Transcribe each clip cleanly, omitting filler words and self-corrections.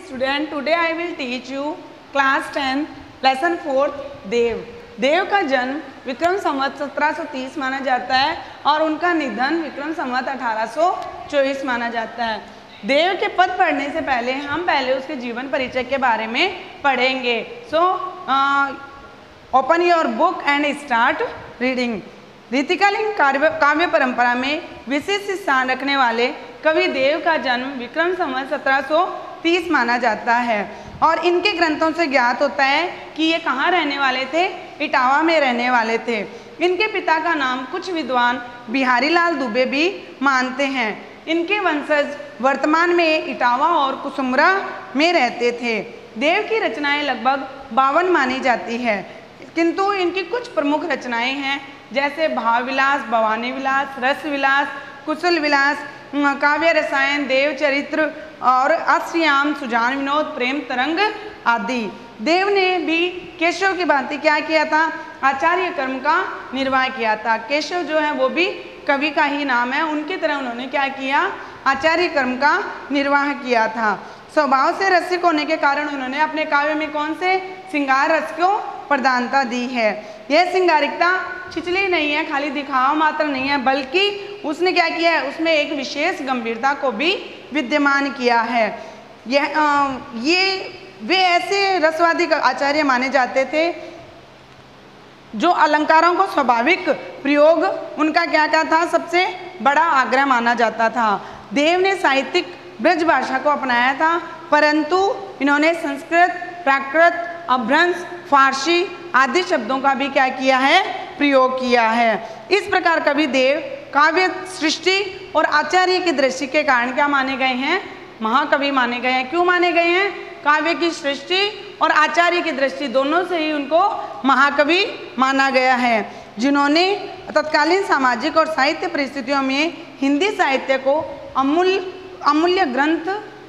student, today I will teach you class 10 lesson 4 देव। देव का जन्म विक्रम संवत 1730 माना जाता है और उनका निधन विक्रम संवत 1824 माना जाता है। देव के पद पढ़ने से पहले हम उसके जीवन परिचय के बारे में पढ़ेंगे। So open your book and start reading. रीतिकालीन काव्य परंपरा में विशेष स्थान रखने वाले कवि देव का जन्म विक्रम संवत 1730 माना जाता है और इनके ग्रंथों से ज्ञात होता है कि ये कहाँ रहने वाले थे, इटावा में रहने वाले थे। इनके पिता का नाम कुछ विद्वान बिहारी लाल दुबे भी मानते हैं। इनके वंशज वर्तमान में इटावा और कुसुमरा में रहते थे। देव की रचनाएं लगभग 52 मानी जाती है, किंतु इनकी कुछ प्रमुख रचनाएं हैं जैसे भाव विलास, भवानी विलास, रस विलास, कुशल विलास, काव्य रसायन, देव चरित्र और अश्रियाम, सुजान विनोद, प्रेम तरंग आदि। देव ने भी केशव की भांति क्या किया था, आचार्य कर्म का निर्वाह किया था। केशव जो है वो भी कवि का ही नाम है, उनकी तरह उन्होंने क्या किया, आचार्य कर्म का निर्वाह किया था। स्वभाव से रसिक होने के कारण उन्होंने अपने काव्य में कौन से श्रृंगार रस को प्रधानता दी है। यह श्रृंगारिकता छिचली नहीं है, खाली दिखावा मात्र नहीं है, बल्कि उसने क्या किया है, उसमें एक विशेष गंभीरता को भी विद्यमान किया है। ये वे ऐसे रसवादी आचार्य माने जाते थे जो अलंकारों को स्वाभाविक प्रयोग उनका क्या क्या था, सबसे बड़ा आग्रह माना जाता था। देव ने साहित्यिक ब्रज भाषा को अपनाया था, परंतु इन्होंने संस्कृत, प्राकृत, अभ्रंश, फारसी आदि शब्दों का भी क्या किया है, प्रयोग किया है। इस प्रकार कवि देव काव्य सृष्टि और आचार्य की दृष्टि के कारण क्या माने गए हैं, महाकवि माने गए हैं। क्यों माने गए हैं, काव्य की सृष्टि और आचार्य की दृष्टि दोनों से ही उनको महाकवि माना गया है, जिन्होंने तत्कालीन सामाजिक और साहित्य परिस्थितियों में हिंदी साहित्य को अमूल्य ग्रंथ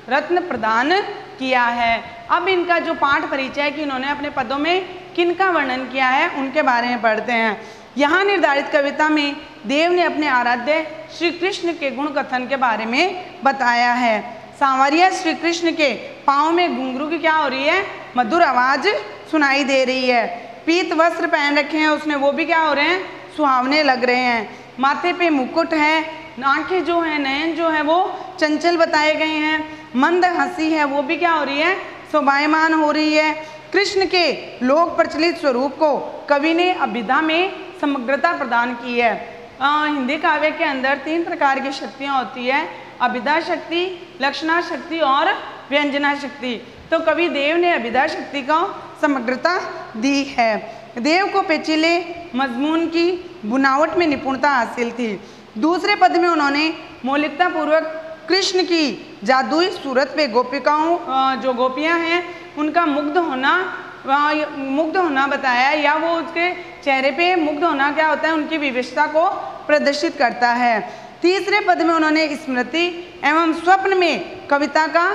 रत्न प्रदान किया है। अब इनका जो पाठ परिचय है कि इन्होंने अपने पदों में किनका वर्णन किया है, उनके बारे में पढ़ते हैं। यहाँ निर्धारित कविता में देव ने अपने आराध्य श्री कृष्ण के गुण कथन के बारे में बताया है। सांवरिया श्री कृष्ण के पाँव में घुंघरू की क्या हो रही है, मधुर आवाज सुनाई दे रही है। पीत वस्त्र पहन रखे हैं उसने, वो भी क्या हो रहे हैं, सुहावने लग रहे हैं। माथे पे मुकुट है, आंखें जो है, नयन जो है वो चंचल बताए गए हैं। मंद हंसी है, वो भी क्या हो रही है, शोभायमान हो रही है। कृष्ण के लोक प्रचलित स्वरूप को कवि ने अभिधा में समग्रता प्रदान की है। हिंदी काव्य के अंदर 3 प्रकार की शक्तियाँ होती है, अभिधा शक्ति, लक्षणा शक्ति और व्यंजना शक्ति। तो कवि देव ने अभिधा शक्ति को समग्रता दी है। देव को पेचीले मजमून की बुनावट में निपुणता हासिल थी। दूसरे पद में उन्होंने मौलिकता पूर्वक कृष्ण की जादुई सूरत पे गोपिकाओं, जो गोपियां हैं, उनका मुग्ध होना बताया, या वो उसके चेहरे पे मुग्ध होना क्या होता है, उनकी विविधता को प्रदर्शित करता है। तीसरे पद में उन्होंने स्मृति एवं स्वप्न में कविता का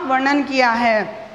वर्णन किया है।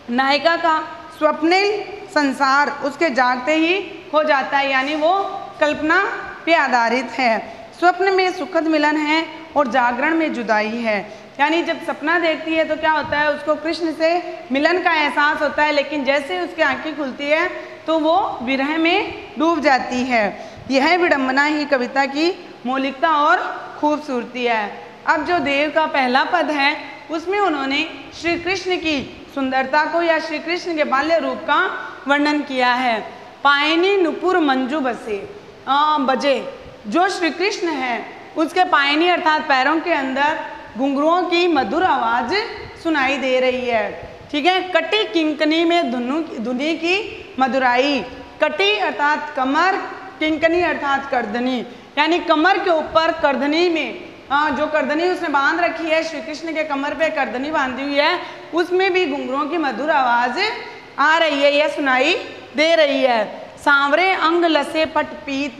नायिका का स्वप्निल संसार उसके जागते ही हो जाता है, यानी वो कल्पना पे आधारित है। स्वप्न में सुखद मिलन है और जागरण में जुदाई है, यानी जब सपना देखती है तो क्या होता है, उसको कृष्ण से मिलन का एहसास होता है, लेकिन जैसे उसकी आंखें खुलती है तो वो विरह में डूब जाती है। यह विडंबना ही कविता की मौलिकता और खूबसूरती है। अब जो देव का पहला पद है उसमें उन्होंने श्री कृष्ण की सुंदरता को या श्री कृष्ण के बाल्य रूप का वर्णन किया है। पायनी नुपुर मंजू बजे, जो श्री कृष्ण है उसके पायनी अर्थात पैरों के अंदर घुंघरुओं की मधुर आवाज सुनाई दे रही है। ठीक है, कटी किंकनी में धुनी की मधुराई। कटी अर्थात कमर, किंकनी अर्थात करधनी, यानी कमर के ऊपर करधनी में जो करधनी उसने बांध रखी है, श्री कृष्ण के कमर पे करधनी बांधी हुई है, उसमें भी घुंघरुओं की मधुर आवाज आ रही है, यह सुनाई दे रही है। सांवरे अंग लसे पट पीत,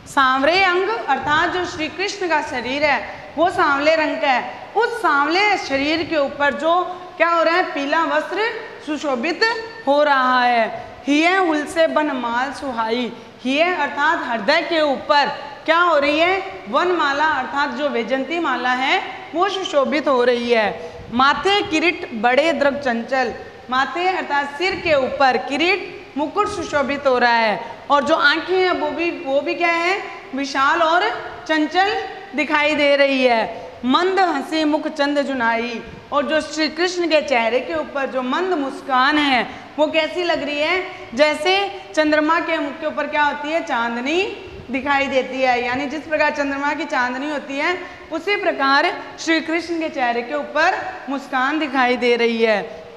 सांवरे अंग अर्थात जो श्री कृष्ण का शरीर है वो सांवले रंग का है। उस सांवले शरीर के ऊपर जो क्या हो रहा है, पीला वस्त्र सुशोभित हो रहा है। हिये हुल से बन माल सुहाई, हिये अर्थात हृदय के ऊपर क्या हो रही है, वनमाला अर्थात जो वैजंती माला है वो सुशोभित हो रही है। माथे किरीट बड़े द्रग चंचल, माथे अर्थात सिर के ऊपर किरीट मुकुट सुशोभित हो रहा है, और जो आंखें हैं वो भी क्या है, विशाल और चंचल दिखाई दे रही है। मंद हंसी मुख चंद जुनाई, और जो श्री कृष्ण के चेहरे के ऊपर जो मंद मुस्कान है वो कैसी लग रही है, जैसे चंद्रमा के मुख के ऊपर क्या होती है, चांदनी दिखाई देती है। यानी जिस प्रकार चंद्रमा की चांदनी होती है उसी प्रकार श्री कृष्ण के चेहरे के ऊपर मुस्कान दिखाई दे रही है।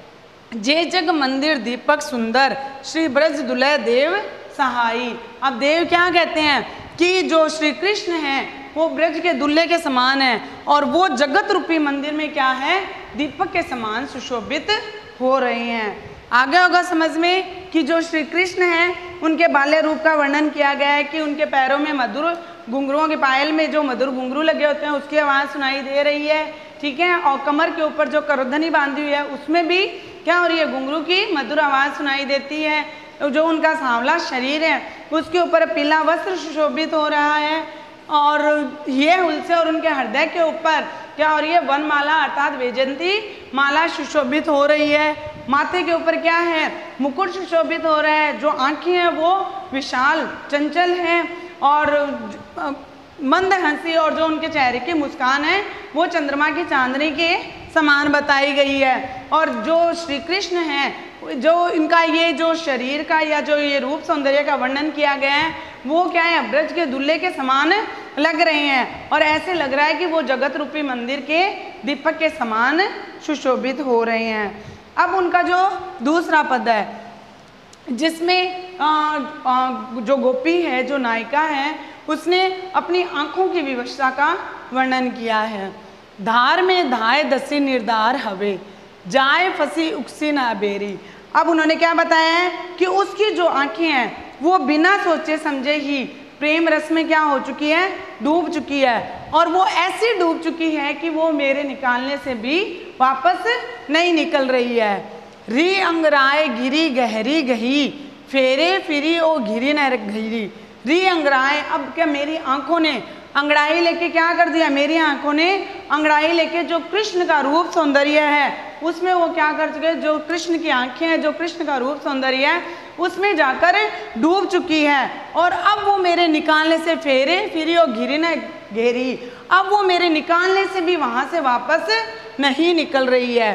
जे जग मंदिर दीपक सुंदर, श्री ब्रज दुल्हे देव सहाई। अब देव क्या कहते हैं कि जो श्री कृष्ण हैं वो ब्रज के दुल्हे के समान है, और वो जगत रूपी मंदिर में क्या है, दीपक के समान सुशोभित हो रहे हैं। आगे होगा समझ में कि जो श्री कृष्ण हैं उनके बाल्य रूप का वर्णन किया गया है कि उनके पैरों में मधुर घुंघरुओं के पायल में जो मधुर घुंघरू लगे होते हैं उसकी आवाज़ सुनाई दे रही है, ठीक है। और कमर के ऊपर जो करधनी बांधी हुई है उसमें भी क्या हो रही है, घुंघरू की मधुर आवाज़ सुनाई देती है। जो उनका सांवला शरीर है उसके ऊपर पीला वस्त्र सुशोभित हो रहा है, और ये उनसे और उनके हृदय के ऊपर क्या हो रही है, वनमाला अर्थात वैजयंती माला सुशोभित हो रही है। माथे के ऊपर क्या है, मुकुट सुशोभित हो रहा है। जो आंखें हैं वो विशाल चंचल हैं, और मंद हंसी, और जो उनके चेहरे की मुस्कान है वो चंद्रमा की चांदनी के समान बताई गई है। और जो श्री कृष्ण हैं, जो इनका ये जो शरीर का या जो ये रूप सौंदर्य का वर्णन किया गया है वो क्या है, ब्रज के दुल्हे के समान लग रहे हैं, और ऐसे लग रहा है कि वो जगत रूपी मंदिर के दीपक के समान सुशोभित हो रहे हैं। अब उनका जो दूसरा पद है जिसमें जो गोपी है, जो नायिका है, उसने अपनी आँखों की विवशता का वर्णन किया है। धार में धाय दसी निर्धार हवे, जाए फंसी उकसी ना बेरी। अब उन्होंने क्या बताया है कि उसकी जो आंखें हैं वो बिना सोचे समझे ही प्रेम रस में क्या हो चुकी है, डूब चुकी है, और वो ऐसी डूब चुकी है कि वो मेरे निकालने से भी वापस नहीं निकल रही है। री अंगराय गिरी गहरी गही, फेरे फिरी ओ घिरी न घिरी। री अंगराय, अब क्या मेरी आंखों ने अंगड़ाई लेके क्या कर दिया, मेरी आंखों ने अंगड़ाई लेके जो कृष्ण का रूप सौंदर्य है उसमें वो क्या कर चुके, जो कृष्ण की आंखें हैं, जो कृष्ण का रूप सौंदर्य है उसमें जाकर डूब चुकी है। और अब वो मेरे निकालने से फेरे फिरी और घिरी न घेरी, अब वो मेरे निकालने से भी वहां से वापस नहीं निकल रही है।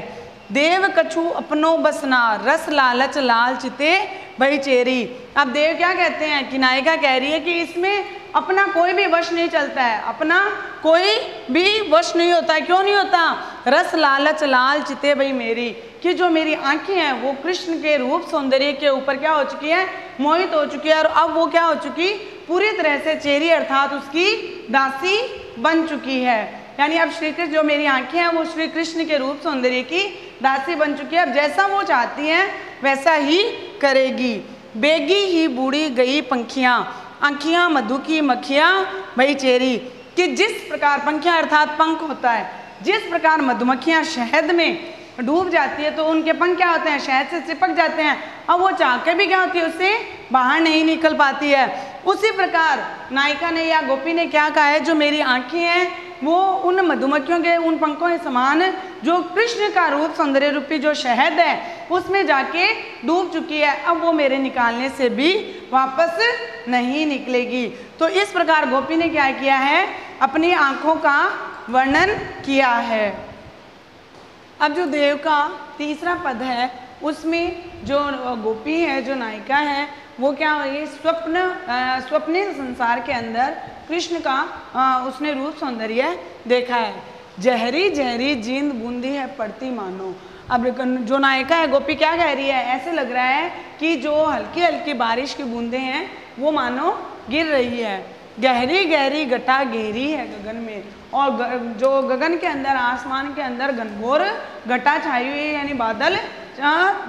देव कछु अपनो बसना, रस लालच लाल चिते भई चेरी। अब देव क्या कहते हैं कि नायिका कह रही है कि इसमें अपना कोई भी वश नहीं चलता है, अपना कोई भी वश नहीं होता है। क्यों नहीं होता, रस लालच लाल चिते भई मेरी, कि जो मेरी आंखें हैं वो कृष्ण के रूप सौंदर्य के ऊपर क्या हो चुकी है, मोहित हो चुकी है, और अब वो क्या हो चुकी, पूरी तरह से चेरी अर्थात उसकी दासी बन चुकी है। यानी अब श्री कृष्ण, जो मेरी आंखें हैं वो श्री कृष्ण के रूप सौंदर्य की दासी बन चुकी है। अब जैसा वो चाहती हैं वैसा ही करेगी। बेगी ही बूढ़ी गई पंखियाँ, आँखियाँ मधु की मक्खियाँ भई चेरी, कि जिस प्रकार पंखियाँ अर्थात पंख होता है, जिस प्रकार मधुमक्खियाँ शहद में डूब जाती है तो उनके पंख क्या होते हैं, शहद से चिपक जाते हैं। अब वो चाह के भी क्या होती है, उससे बाहर नहीं निकल पाती है। उसी प्रकार नायिका ने या गोपी ने क्या कहा है, जो मेरी आंखें हैं वो उन मधुमक्खियों के उन पंखों के समान जो कृष्ण का रूप सौंदर्य रूपी जो शहद है उसमें जाके डूब चुकी है, अब वो मेरे निकालने से भी वापस नहीं निकलेगी। तो इस प्रकार गोपी ने क्या किया है, अपनी आंखों का वर्णन किया है। अब जो देव का तीसरा पद है उसमें जो गोपी है, जो नायिका है, वो क्या ये स्वप्न संसार के अंदर कृष्ण का उसने रूप सौंदर्य देखा है। जहरी जहरी जींद बूंदी है पड़ती मानो। अब जो नायिका है गोपी क्या कह रही है, ऐसे लग रहा है कि जो हल्की हल्की बारिश की बूंदें हैं वो मानो गिर रही है। गहरी गहरी घटा गहरी है गगन में, और जो गगन के अंदर, आसमान के अंदर घनघोर घटा छाई हुई है, यानी बादल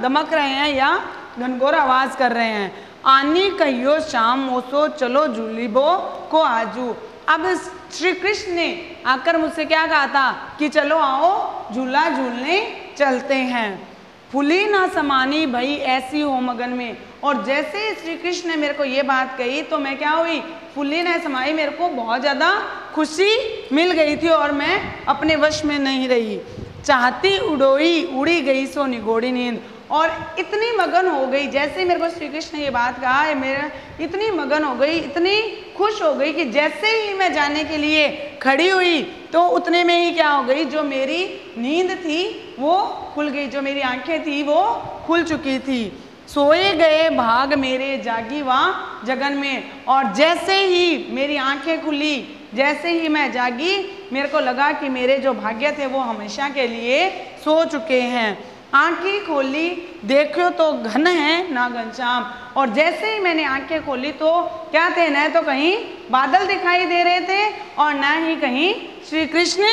दमक रहे हैं या घनघोर आवाज कर रहे हैं। आनी कहियो शाम मोसो चलो झूलिबो को आजू। अब श्री कृष्ण ने आकर मुझसे क्या कहा था कि चलो आओ झूला झूलने चलते हैं। फुली ना समानी भई ऐसी हो मगन में, और जैसे श्री कृष्ण ने मेरे को ये बात कही तो मैं क्या हुई, फुली ना समाई, मेरे को बहुत ज़्यादा खुशी मिल गई थी और मैं अपने वश में नहीं रही। चाहती उड़ोई उड़ी गई सो निगोड़ी नींद। और इतनी मगन हो गई, जैसे मेरे को श्री कृष्ण ने ये बात कहा है, मेरा इतनी मगन हो गई, इतनी खुश हो गई कि जैसे ही मैं जाने के लिए खड़ी हुई तो उतने में ही क्या हो गई, जो मेरी नींद थी वो खुल गई, जो मेरी आंखें थी वो खुल चुकी थी। सोए गए भाग मेरे जागी वहाँ जगन में। और जैसे ही मेरी आंखें खुली, जैसे ही मैं जागी, मेरे को लगा कि मेरे जो भाग्य थे वो हमेशा के लिए सो चुके हैं। आंखें खोली देखो तो घन है ना घनश्याम। और जैसे ही मैंने आंखें खोली तो क्या थे, न तो कहीं बादल दिखाई दे रहे थे और न ही कहीं श्री कृष्ण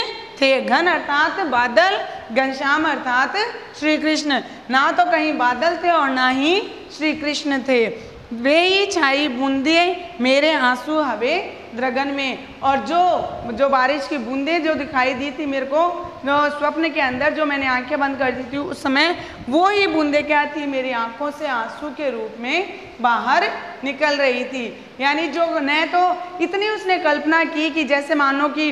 थे। घन अर्थात बादल, घनश्याम अर्थात श्री कृष्ण। ना तो कहीं बादल थे और ना ही श्री कृष्ण थे। वे ही छाई बूंदे मेरे आंसू हवे द्रगन में। और जो बारिश की बूंदें जो दिखाई दी थी मेरे को स्वप्न के अंदर, जो मैंने आंखें बंद कर दी थी उस समय, वो ही बूंदें क्या थी, मेरी आंखों से आंसू के रूप में बाहर निकल रही थी। यानी जो न तो इतनी उसने कल्पना की कि जैसे मानो कि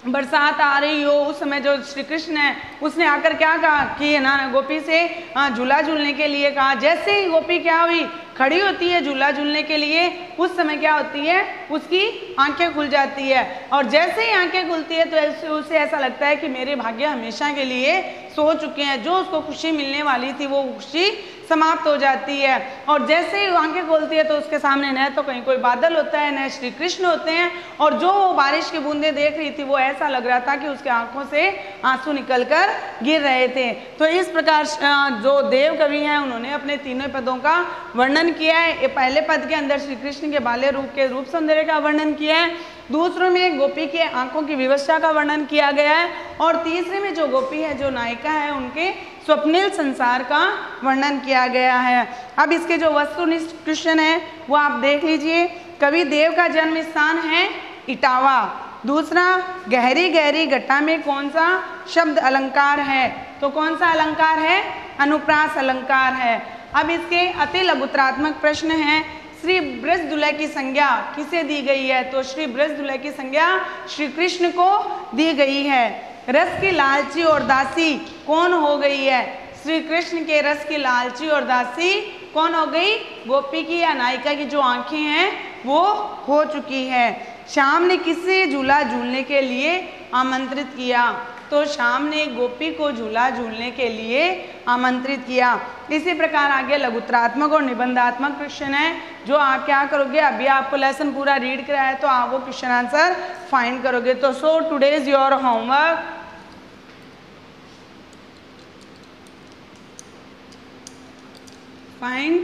बरसात आ रही हो, उस समय जो श्री कृष्ण है उसने आकर क्या कहा कि ना गोपी से झूला झूलने के लिए कहा। जैसे ही गोपी क्या हुई, खड़ी होती है झूला झूलने के लिए, उस समय क्या होती है, उसकी आंखें खुल जाती है। और जैसे ही आंखें खुलती है तो उसे ऐसा लगता है कि मेरे भाग्य हमेशा के लिए सो चुके हैं। जो उसको खुशी मिलने वाली थी वो खुशी समाप्त हो जाती है। और जैसे ही आंखें खोलती है तो उसके सामने न तो कहीं कोई बादल होता है, न श्री कृष्ण होते हैं। और जो वो बारिश की बूंदें देख रही थी वो ऐसा लग रहा था कि उसके आंखों से आंसू निकलकर गिर रहे थे। तो इस प्रकार जो देव कवि हैं उन्होंने अपने तीनों पदों का वर्णन किया है। पहले पद के अंदर श्री कृष्ण के बाल्य रूप के रूप सौंदर्य का वर्णन किया है, दूसरों में गोपी के आंखों की विवशता का वर्णन किया गया है, और तीसरे में जो गोपी है, जो नायिका है, उनके स्वप्निल संसार का वर्णन किया गया है। अब इसके जो वस्तुनिष्ठ क्वेश्चन है वो आप देख लीजिए। कवि देव का जन्म स्थान है इटावा। दूसरा, गहरी गहरी घटा में कौन सा शब्द अलंकार है, तो कौन सा अलंकार है, अनुप्रास अलंकार है। अब इसके अति लघुत्रात्मक प्रश्न है, श्री ब्रज दुल्हे की संज्ञा किसे दी गई है, तो श्री ब्रज दुल्हे की संज्ञा श्री कृष्ण को दी गई है। रस की लालची और दासी कौन हो गई है, श्री कृष्ण के रस की लालची और दासी कौन हो गई, गोपी की या नायिका की जो आंखें हैं वो हो चुकी है। श्याम ने किसे झूला झूलने के लिए आमंत्रित किया, तो श्याम ने गोपी को झूला झूलने के लिए आमंत्रित किया। इसी प्रकार आगे लघुत्रात्मक और निबंधात्मक क्वेश्चन है, जो आप क्या करोगे, अभी आपको लेसन पूरा रीड कराया है तो आप वो क्वेश्चन आंसर फाइंड करोगे। तो so today is your homework, find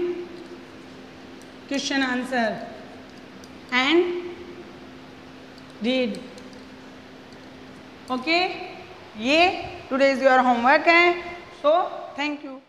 question answer and read. Okay, ये टुडे इज योर होमवर्क है। So thank you.